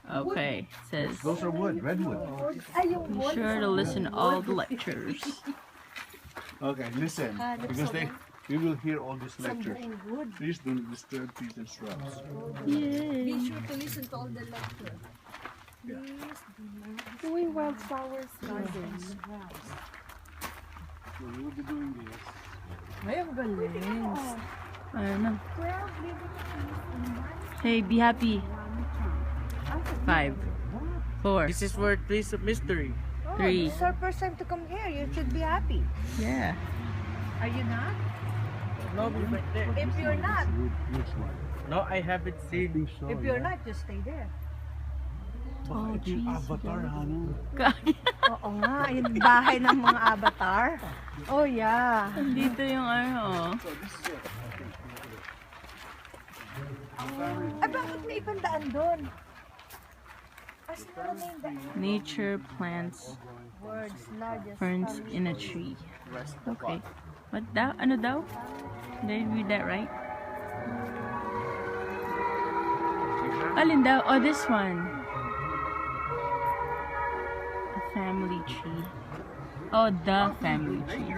Okay, it says, Those are wood, redwood. be sure to listen to all the lectures. Okay, listen, because we will hear all these lectures. Please don't disturb trees and shrubs. Yay. Be sure to listen to all the lecture. Please do not Doing wildflowers gardens. So we will be doing this. Ay, ang galing. I don't know. 12 living trees in one Hey, be happy. 5, 4, This is where Place of Mystery. 3. It's our first time to come here. You should be happy. Yeah. Are you not? No, right there. If you're not, Which one? No, I haven't I seen. think so. if you're not, just stay there. Oh, Ito yung jeez. avatar, Hana. Oo nga, yung bahay ng mga avatar. Oh yeah. Dito yung ano. So this is it. Ay, bakit may ibang daan doon? As na na yung daan. Nature plants World's largest ferns forest. in a tree. Okay. What daw? Ano daw? Did I read that right? Alin daw? Oh, this one. A family tree. Oh, the family tree.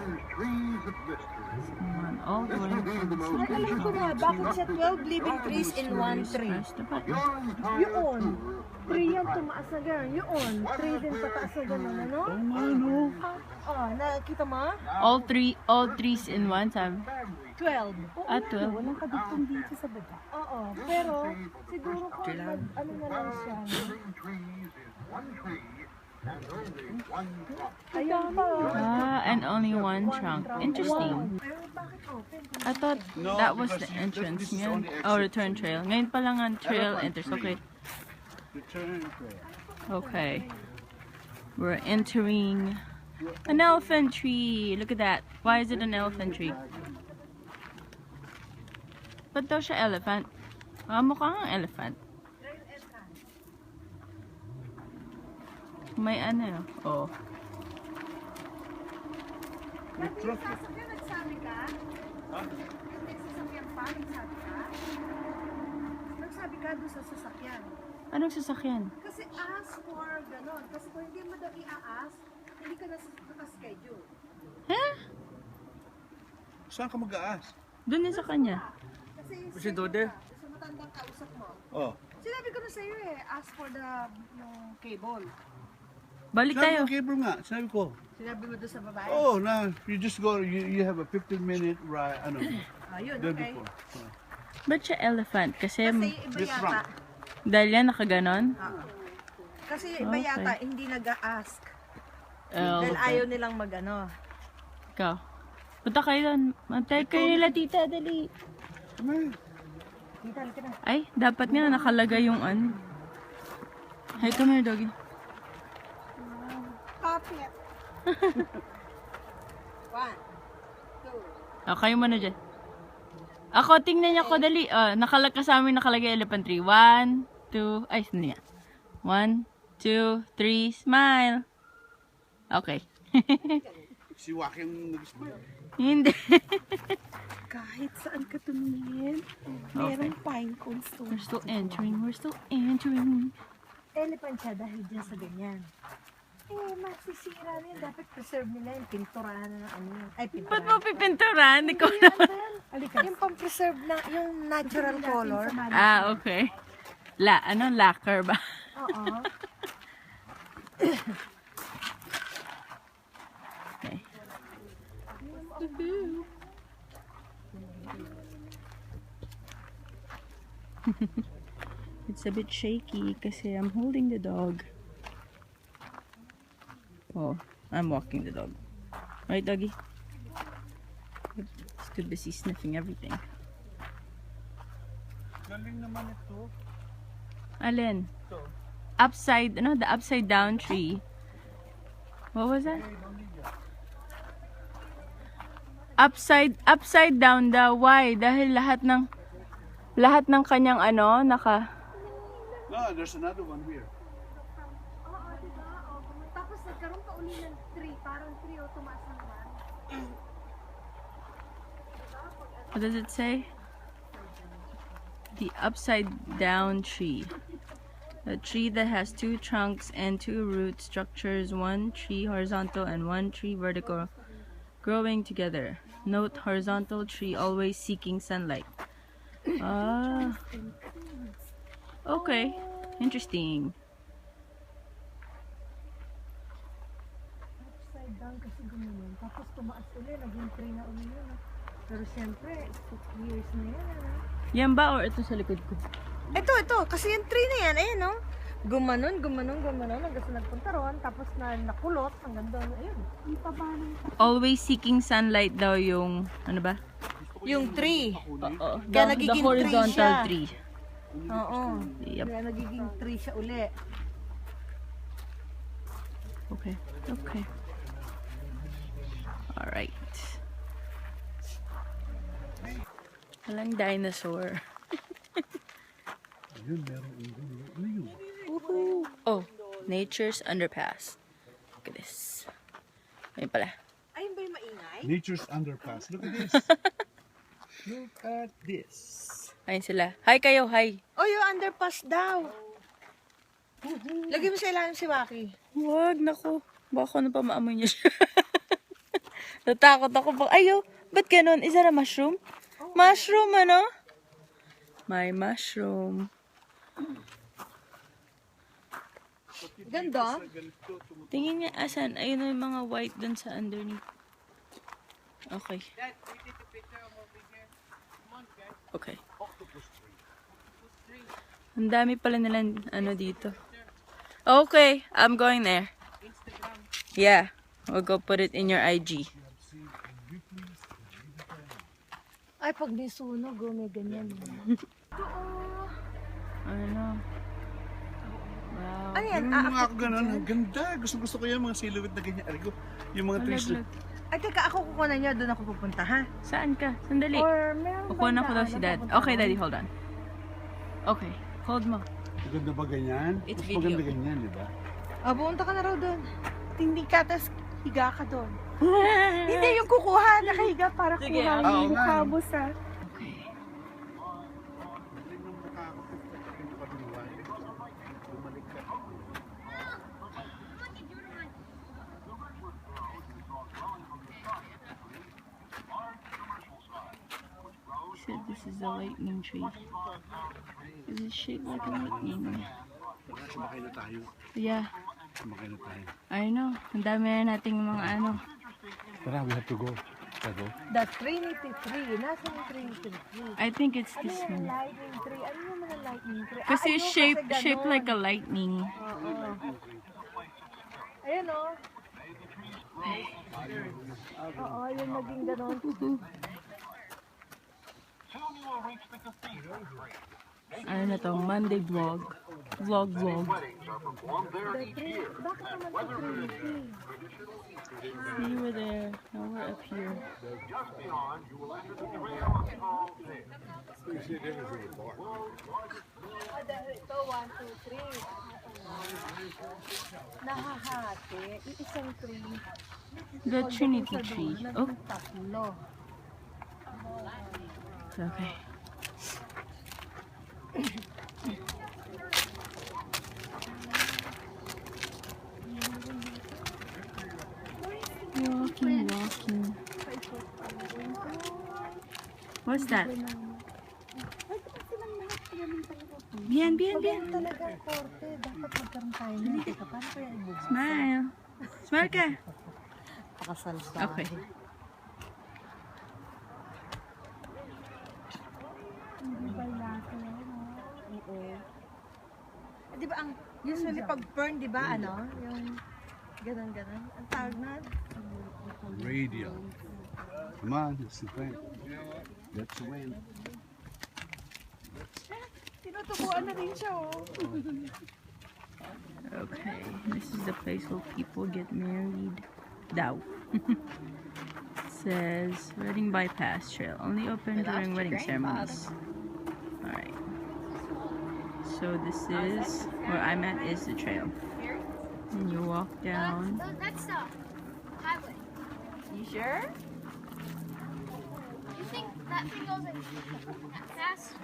Someone all going from the Ay, alam ko na, bakit siya 12 living trees in one tree? Press the button. Yun. Tree yan, tumaas na gano'n. Yun. Tree din pataas na gano'n, ano? Ano? Oh, nakita mo? All trees in one time. 12. Ah, 12. Walang kadugtong dito sa baba. Oo, pero siguro kung ano na lang siya. no? Ayan pa. Ah, and only one trunk. Interesting. Pero bakit open? I thought No, that was because the entrance. this is Ngayon, only exit. oh, return trail. Ngayon pa lang ang trail enters. Okay. Return trail. Okay. We're entering an elephant tree. Look at that. Why is it an elephant tree? Ba't daw siya elephant? Ah, mukhang ang elephant. May ano. Oh. May truck. Sasakyan, nagsabi ka? Yung nagsasakyan pa, nagsabi ka? Nagsabi ka doon sa sasakyan. Anong sasakyan? Kasi ask for ganon. Kasi kung hindi mo daw i-ask, hindi ka nakaschedule. Huh? Saan ka mag-aas? Doon din sa kanya. Kasi Si Dode? sa matandang kausap mo. Oh. Sinabi ko na sa iyo ask for the yung cable. Balik Sabi tayo. ko, cable nga. Sabi ko. Sinabi mo doon sa babae? Oh, now you just go. You have a 15-minute ride. Ano? Ayun, There okay. before. Oh. Ba't siya elephant? Kasi, Kasi iba This yata. trunk. dahil yan nakaganon? Kasi iba Okay. yata, hindi nag-a-ask. Dahil Elephant. ayaw nilang mag-ano. Ikaw. Punta kayo doon. Mantay kayo nila, tita. Dali. Come here. Dito, halika na. Ay, dapat nga nakalagay yung ano. Hey, come here, doggy. Kapit. 1, 2. Kayo muna dyan. Ako, tingnan niyo ako, dali. Sa amin nakalagay elephant tree. 1, 2, ay, saan niya? 1, 2, 3, smile. Okay. Si Joaquin nag-smile. Hindi. Kahit saan ka tumingin, merong pine cones to. We're still entering. We're still entering. Elephant siya dahil dyan sa ganyan. Masisira na yun. Dapat preserve nila yung pinturahan na ano yun. Ay, Ba't pinturahan. mo pipinturan? Ikaw naman. Yung pang-preserve na, yung natural color. Ah, okay. Lacquer ba? Oo. Okay. It's a bit shaky kasi I'm holding the dog. Oh, I'm walking the dog. Right, doggy? He's too busy sniffing everything. Galing naman ito. Alin? The upside down tree. What was that? Upside down daw. Why? Dahil lahat ng kanyang ano, No, there's another one here. Oo, diba? Tapos nagkaroon ka uli ng tree. Parang tree o tumaas naman. what does it say? The upside down tree. A tree that has 2 trunks and 2 root structures, 1 tree horizontal and 1 tree vertical, growing together. Note horizontal tree always seeking sunlight. Ah. Okay. Interesting. Upside down kasi gumanon. Tapos tumaas ulit, naging 3 na ulit yun. Pero siyempre, 6 years na yan. Yan ba or ito sa likod ko? Ito. Kasi yung 3 na yan, ayun no? Gumanon, hanggang sa nagpunta ron. Tapos nakulot, hanggang doon, ayun. Yung taba ng Always seeking sunlight daw yung, ano ba? yung 3. Oo. Kaya The nagiging horizontal tree tree. Oo. Yep. Kaya nagiging 3 siya uli. Okay. Okay. Alright. Walang dinosaur. Yun, meron ano yun? Woohoo! Oh, nature's underpass. Look at this. Ayun pala. Ayun ba yung maingay? Nature's underpass. Look at this. Look at this. Ayun sila. Hi kayo, hi. Oh, yung underpass daw. Lagyan mo sa ilalim si Waki. Wag, naku. Baka ano pa maamoy niya siya. Natakot ako. Ayo, ba't ganun? Is that a mushroom? Mushroom, ano? My mushroom. Ganda. Tingin niya, asan? Ayun na yung mga white dun sa underneath. Okay. Okay. Ang dami pala nilang ano dito. Okay, I'm going there. Yeah, we'll go put it in your IG. Ay, pag may sunog, may ganyan. Ano? Wow. Ano yan? Yung mga ako ganun, ang ganda. Gusto ko yung mga silhouette na ganyan. Arigo, yung mga trees. Lag-lag. Ay, teka, ako kukunan niyo. Doon ako pupunta, ha? Saan ka? Sandali. Or meron ba Kukunan ko daw na si ano, Dad. pupunta Okay, doon? Daddy, hold on. Okay, hold mo. Maganda ba ganyan? It's Mas video. maganda ganyan, di ba? Ah, pumunta ka na raw doon. Hindi ka, tas higa ka doon. Hindi yung kukuha, nakahiga para Sige, kuha okay. yung mukha mo sa... Okay. He said this is a lightning tree. Is it shaped like a lightning? Sumakay na tayo. Yeah, Sumakay na tayo. I know. Ang dami na nating mga ano. Tara, we have to go. Tara. The Trinity Tree. Nasa yung Trinity Tree? I think it's Ano this yung one. lightning tree? Ano yung mga lightning tree? Kasi ayun, shaped ganun. like a lightning. Oo. Ayun o. Oo, yung naging ganon. Ano na to? Monday vlog. Vlog. The tree. Bakit naman the Trinity? We were there. Now we're up here. Ito, 1, 2, 3. Nahahati. Isang tree. The Trinity tree. Oh, Naging tatlo. okay. Walking. What's that? Bien. Talagang korte. Dapat magkaroon tayo na. Teka, paano kaya ibubuk? Smile. Smile ka. Pakasal sa Okay. Oo. Di ba ang usually pag fern, di ba ano? Yung ganon. Ang tawag na? Radial. Come on, let's see. Let's win. Tinutubuan na rin siya, oh. Okay. This is the place where people get married. Daw. Says wedding bypass trail only open during wedding ceremonies. Alright. So this is where I'm at is the trail. And you walk down. That's the highway. You sure? You think that thing goes like that fast?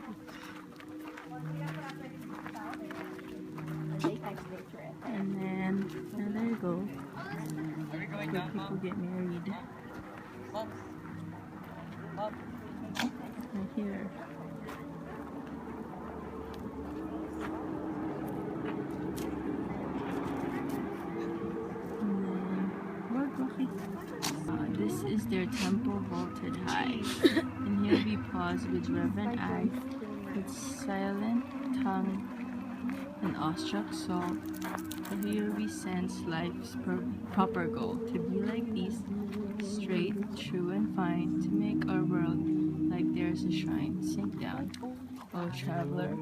And there you go. Where people get married. Right here. This is their temple vaulted high. And here we pause with reverent eye, with silent tongue and awestruck soul. For here we sense life's proper goal, to be like these, straight, true and fine, to make our world like there's a shrine. Sink down, O traveler,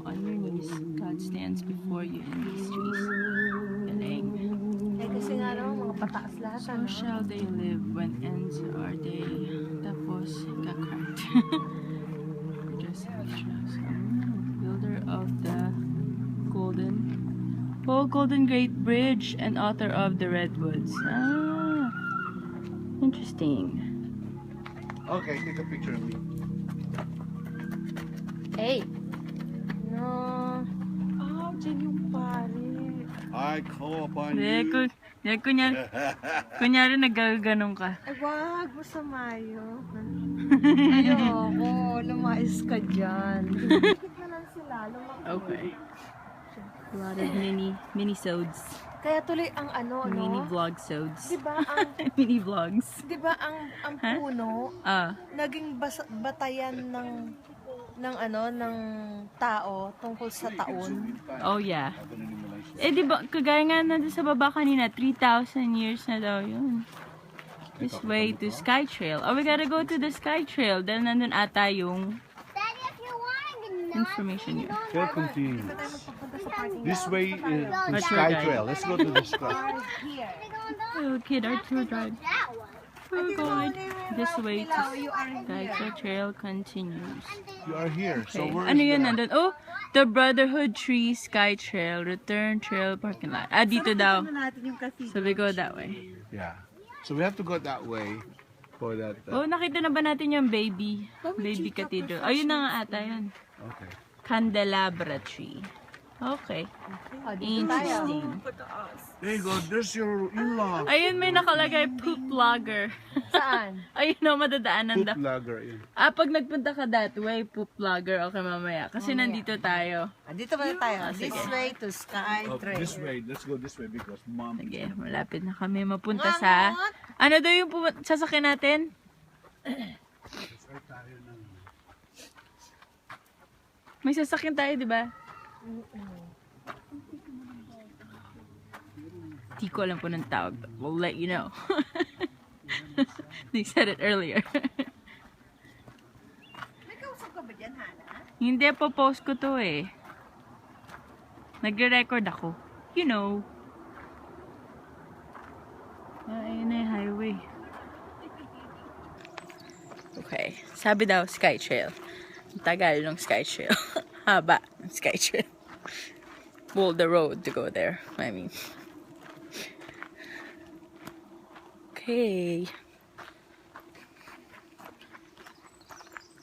on your knees. God stands before you in these trees. Galing. Eh, kasi nga naman, mga pataas lahat, So ano? shall they live when ends our day. Tapos, cracked. Just builder of the golden great bridge and author of the redwoods. Ah, interesting. Okay, take a picture of me. Hey! No. Ah, dyan yung pare. I call upon Hindi, you. kunyari nagaganon ka. Ay, wag, masamayo. Ayoko, lumayas ka dyan. Dikit na lang sila, lumaki. Okay. A lot of mini-sodes. Kaya tuloy ang ano, no? Mini vlog-sodes. Diba ang, Mini vlogs. diba ang puno, Ah, naging batayan ng tao tungkol sa taon. oh yeah. Eh, di ba, kagaya nga nandun sa baba kanina, 3,000 years na daw yun. This way to Sky Trail. Oh, we gotta go to the Sky Trail. Dahil nandun ata yung Daddy, if you want to information yet. Trail continues. This way is the What's Sky your guide? Trail. Let's go to the Sky. Oh, kid, our tour guide. that one. Tour guide. This way to Sky Trail continues. You are here. So Okay. where Ano is yun the- nandun? Oh, the Brotherhood Tree Sky Trail. Return Trail Parking Lot. Ah, dito daw. So we go that way. Yeah. So we have to go that way for that. Oh, nakita na ba natin yung baby cathedral? Ayun na nga ata yan. Okay. Candelabra tree. Okay. Interesting. There you go. There's your in-law. Ayun, may nakalagay poop vlogger. Saan? Ayun o, madadaanan Poop daw. lager. Yun. Ah, pag nagpunta ka that way, poop vlogger. Okay, mamaya. Kasi nandito tayo. Dito ba tayo? This sige. way to Sky Oh, Trail. this way. Let's go this way because mom. Sige, malapit na kami mapunta sa... Ano daw yung sasakyan natin? May sasakyan tayo, di ba? Di ko alam po ng tawag. We'll let you know. They said it earlier. May kausap ka ba dyan, Hana? Hindi, po-post ko to eh. Nagre-record ako. You know. Ayun na yung highway. Okay. Sabi daw, Sky Trail. Ang tagal ng Sky Trail. Haba ng Sky Trail. Well, the road to go there. I mean. Okay.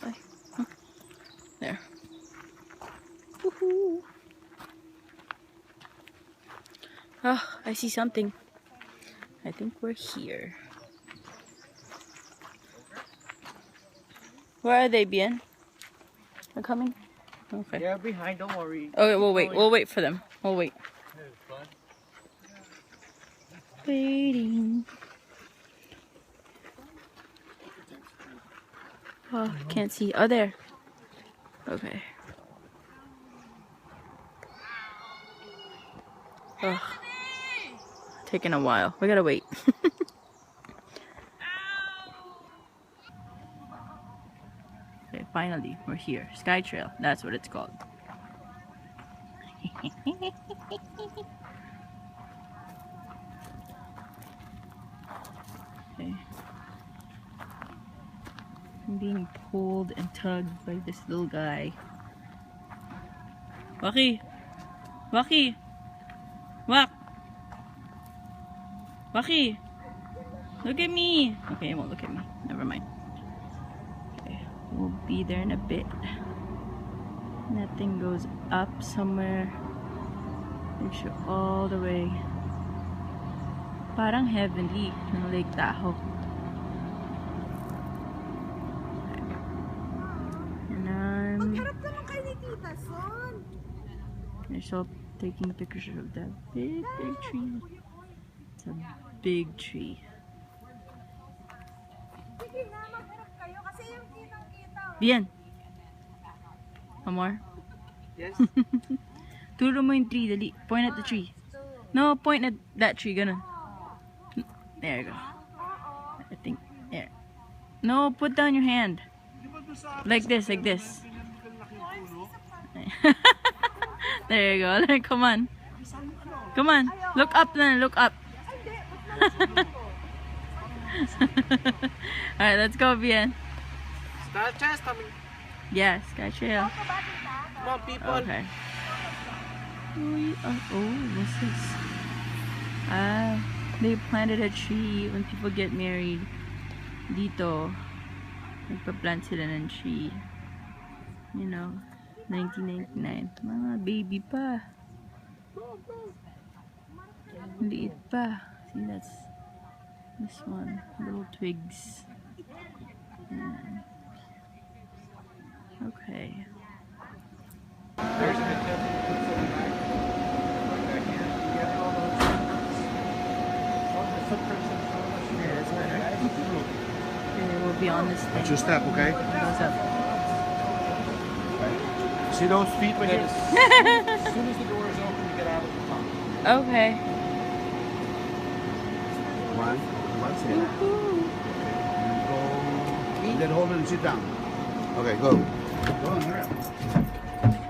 Ay. There. Woohoo. Oh, I see something. I think we're here. Where are they, Bien? They're coming? Okay. They're behind, don't worry. Okay, we'll wait. We'll wait for them. We'll wait. Waiting. Oh, can't see. Oh, there. Okay. Ugh. Taking a while. We gotta wait. Okay, finally, we're here. Sky Trail. That's what it's called. Okay. I'm being pulled and tugged by this little guy. Waki! Waki! Wak! Waki! Look at me! Okay, it won't look at me. Never mind. Okay, we'll be there in a bit. That thing goes up somewhere. Make sure all the way Parang heavenly ng Lake Tahoe. And Harap naman kayo ni Tita Son. they're still taking pictures of that big tree. It's a big tree. Sige nga, magharap kayo kasi yung kitang-kita. Bien. One more. Yes. Turo mo yung tree, dali. Point at the tree. No, point at that tree, ganun. There you go. I think, there. No, put down your hand. Like this, like this. There you go. Come on. Come on. Look up then, look up. Alright, let's go, Bien. Star chest coming. Yes, Sky Trail. Come on, people. Okay. Oh, what's this? They planted a tree when people get married. Dito, nagpa-plant sila ng tree. You know, 1999. Mga baby pa. Liit pa. See, that's this one. Little twigs. Ayan. Okay. Okay, we'll be on this thing. Watch your step, okay? Goes up. See those feet right here? As soon as the door is open, you get out of the tunnel. Okay. One, say that. And go. And then hold it and sit down. Okay, go. Go on, hurry up.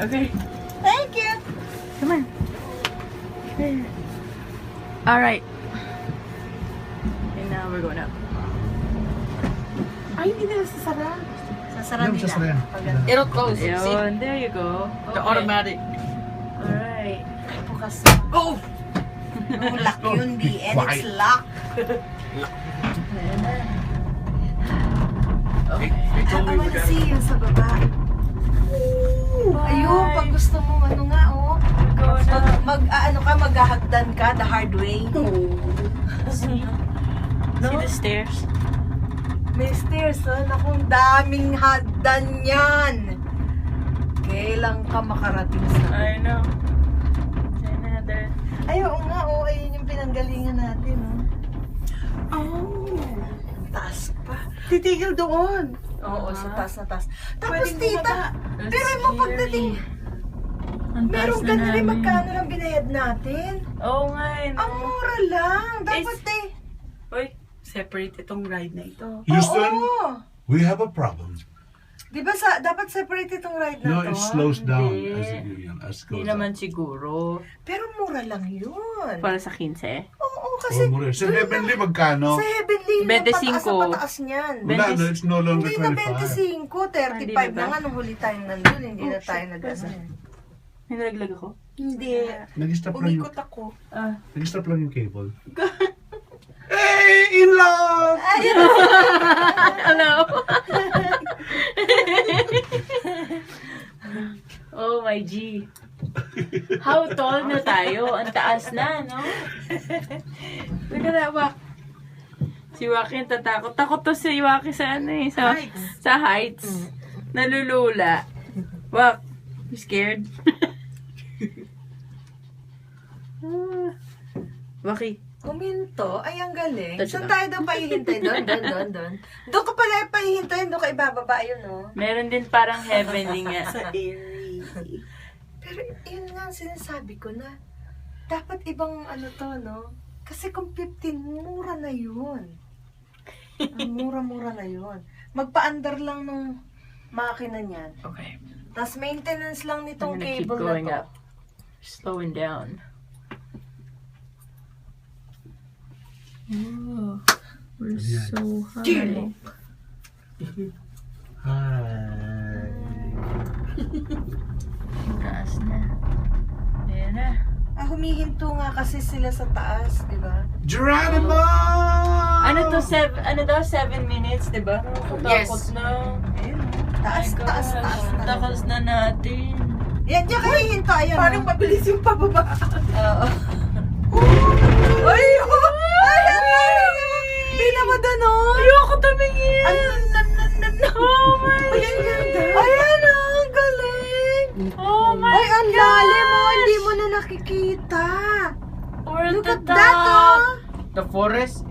Okay. Thank you. Come on. Here. All right. And now we're going up. Ay, hindi nila sasara. Sasara No, nila. sasara yan. Pag- It'll close. See? Ayun, there you go. The automatic. All right. Bukas. Oh! No, lock yun, di. And it's Quiet. lock. They told me I we wanna got see yun sa baba. Ayun, pag gusto mo, ano nga, oh. Maghahagdan ka the hard way. See? See the stairs? May stairs, oh. Nakong daming hagdan yan. Kailan ka makarating sa... I know. Another. Ay, oo nga, oh. Ayun yung pinanggalingan natin, oh. Oh. Taas pa. Titigil doon. Oo, sa taas na taas. Tapos, tita, pero mo pagdating, meron ka na rin magkano lang binayad natin? Oo nga, eh, Ang no? mura lang. Dapat Uy, Separate itong ride na ito. Houston, Oo. we have a problem. Di ba dapat separate itong ride No, na to? it slows down Hindi. as hindi goes naman up. siguro. Pero mura lang yun. Para sa 15. Oo, kasi Oh, mura. Sa doon Heavenly, lang- magkano? Sa Heavenly, yung 25. pataas na pataas niyan. Wala na, it's no longer Hindi na 25. 25, 35 Hindi na na ba? nga nung huli tayong nandun. Hindi na tayo nag-ano. May nalaglag ako? Hindi. Nag-stop lang yung, Umikot ako. nag-stop lang yung cable. Hey, in-law! Hello? Oh my G. How tall na tayo? Ang taas na, no? Look at that, Wak. Si Waki tatakot. Takot to si Waki sa ano eh. Sa heights. Nalulula. Wak, you scared? Waki. Kuminto, ay ang galing. Touch Saan it tayo daw paihintay? Doon. Doon ka pala paihintay, doon ka ibababa yun, no? Meron din parang heavenly nga. Sa airy. Pero yun nga ang sinasabi ko na, dapat ibang ano to, no? Kasi kung 15, mura na yun. Ang mura-mura na yun. Magpa-under lang nung makina niyan. Okay. Tapos maintenance lang I'm nitong gonna keep cable na going to. up. Slowing down. Oh, we're so high. Hi. Taas na. Ayan na. Humihinto nga kasi sila sa taas, di ba? Geronimo! Ano to, 7 minutes, di ba? Yes. Takot na. Ayun, taas, My taas, gosh, taas. Takas na natin. Yan, diyan kayo hinto. Ayan. Parang mabilis yung pababa. Oo. Ay! Tingnan mo doon, oh! Ayoko tumingin! Oh my God! Ayan, ang galing! Oh my Ay, ang lalim mo! Hindi mo na nakikita! We're at Look the at that, top! oh! The forest?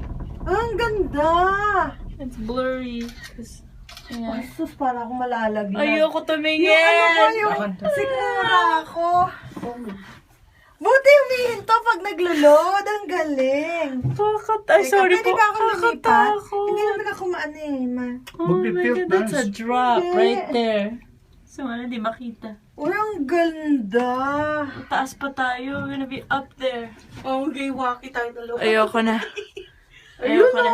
Ang ganda! It's blurry. Ay, sus, para akong malalaglag. Ayoko tumingin! Yung ano ko, yung sigura ako. Buti humihinto pag naglo-load. Ang galing. Ay, Teka, sorry pwede po. ba ako lumipat? Nakakatakot. Hindi naman ako maano eh, ma. Oh my Magpipil God, that's a dance. drop Yeah. right there. So, di makita. Uy, ang ganda. Taas pa tayo. We're gonna be up there. Oh, gaywaki tayo dalawa. Ayoko na. Ayoko na.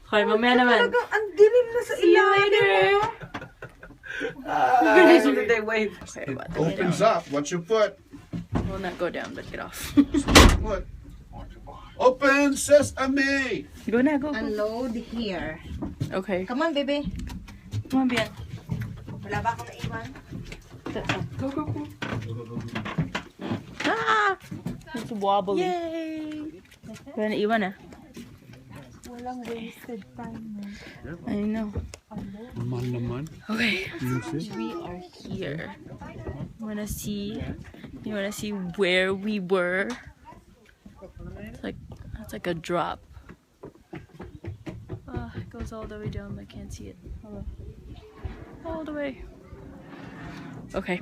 Okay, mamaya naman. Talagang ang dilim na sa See you later. They wave. Okay, what? Opens up. Watch your foot. Will not go down, but get off. Foot. Open sesame. Go na, go. Unload here. Okay. Come on, baby. Come on, Bian. Wala ba akong naiwan? Go, go, go. Ah! It's wobbly. Yay! Wala na iwan ah. Walang wasted time. I know. Naman naman. Okay. You see? We are here. You wanna see where we were? It's like a drop. It goes all the way down. I can't see it. Hold on. All the way. Okay.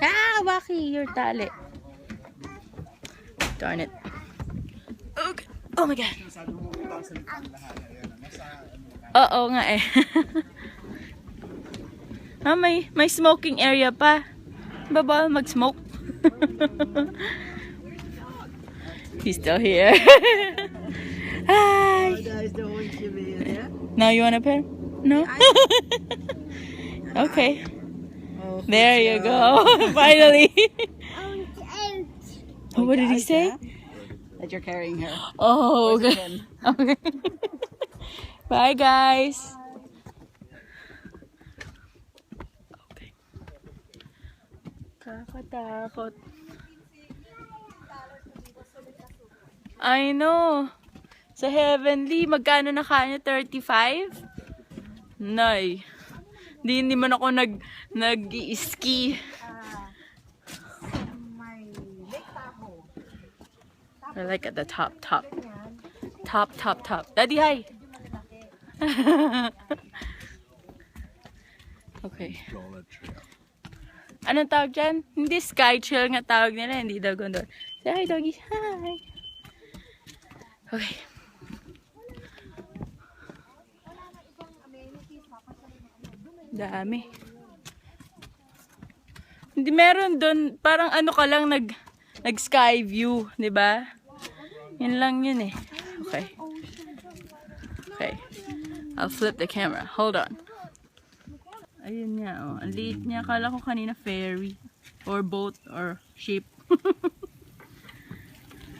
Ah, Waki, your tali. Darn it. Okay. Oh my God. Oo nga eh. May smoking area pa. Bawal mag-smoke. He's still here. Hi. Guys, don't want you there. Now you wanna pet him? No? Okay. There you go. Finally. Oh, what did he say? That you're carrying her. Oh, okay. Okay. Bye, guys. Okay. Kakatakot. I know. Sa Heavenly, magkano na kanya? 35? Nay. Hindi man ako nag-ski. I like at the top. Top. Daddy, hi. Okay. Anong tawag dyan? Hindi sky chill nga tawag nila. Hindi daw gondor. Say hi, doggy. Hi. Okay. Dami. Hindi meron doon. Parang ano ka lang nag-sky view. Diba? Yun lang yun eh. Okay. Okay. I'll flip the camera. Hold on. Ayun niya, oh. Ang liit niya. Akala ko kanina ferry. Or boat. Or ship.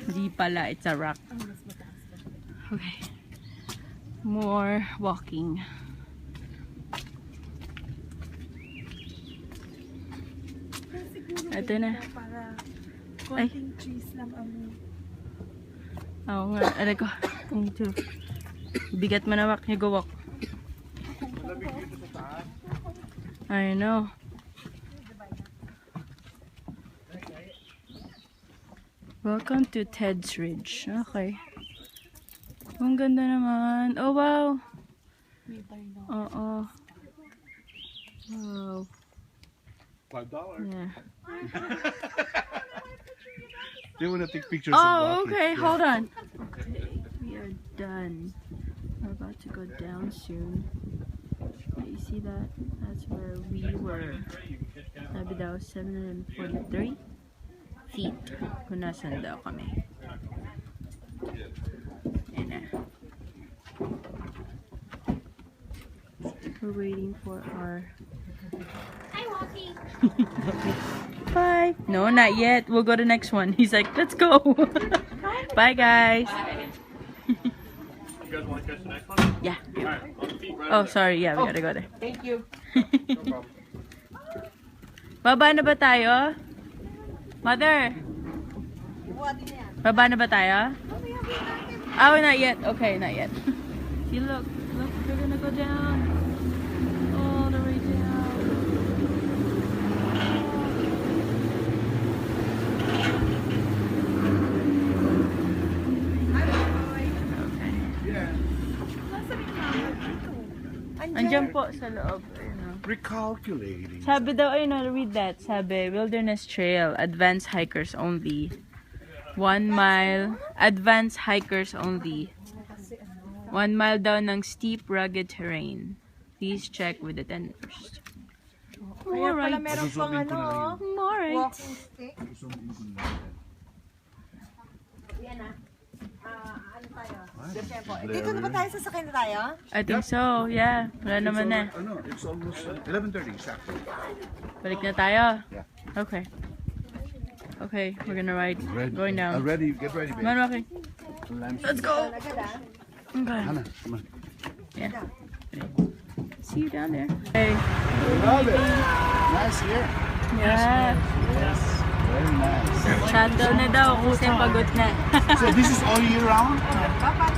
Hindi pala. It's a rock. Okay. More walking. Ito na. Ay. Oo nga. Aray ko. Bigat man na walk. You go walk. I know. Welcome to Ted's Ridge. Okay. Ang ganda naman. Oh, wow. Oo. Wow. $5. Yeah. They want to take pictures of Oh, Waki. okay. Hold on. Okay. We are done. We're about to go down soon. You see that? That's where we were. Sabi daw 743 feet. Kung nasan daw kami. Ayan na. We're waiting for our... Hi, Waki. Bye. No, not yet. We'll go to the next one. He's like, let's go. Bye, guys. You guys want to catch the next one? Yeah. Alright, on Oh, sorry. Yeah, we gotta go there. Thank you. Baba na ba tayo? Mother? Baba na ba tayo? Oh, not yet. Okay, not yet. See, look. Look, we're gonna go down. All the way down. Andiyan po sa loob. Ayun, oh. Recalculating. Sabi daw, ayun, read that. Sabi, Wilderness Trail, advanced hikers only. 1 mile, advanced hikers only. 1 mile daw ng steep, rugged terrain. Please check with the tent first. Alright. Meron pang ano, Alright. walking stick. Dito na ba tayo? Sasakay na tayo? I think so, yeah. Wala naman na. Ano, it's almost 11:30 exactly. Balik na tayo? Yeah. Okay. Okay, we're gonna ride. Ready. Going down. Ready, get ready, babe. Come on, okay. Let's go! Okay. Hannah, come on. Yeah. See you down there. Hey. Love it. Nice here. Yeah. Very nice. Shadow na daw kasi pagod na. So this is all year round?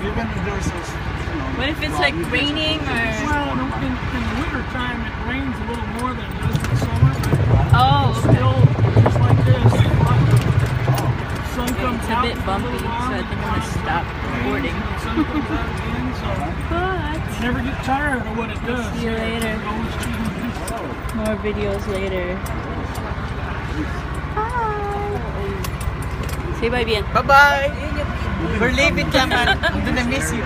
Even if there's a, you know, What if it's like raining or... Well, in the winter time, it rains a little more than it does in the summer. Oh, okay. Still, just like this, sun comes It's a out bit for bumpy, little so I while, think I'm gonna stop recording. and sun comes out again, so But you never get tired of what it does. see you later. It always changes. More videos later. Bye. Say bye, Bien. Bye-bye. We're leaving, Clement. I'm gonna miss you.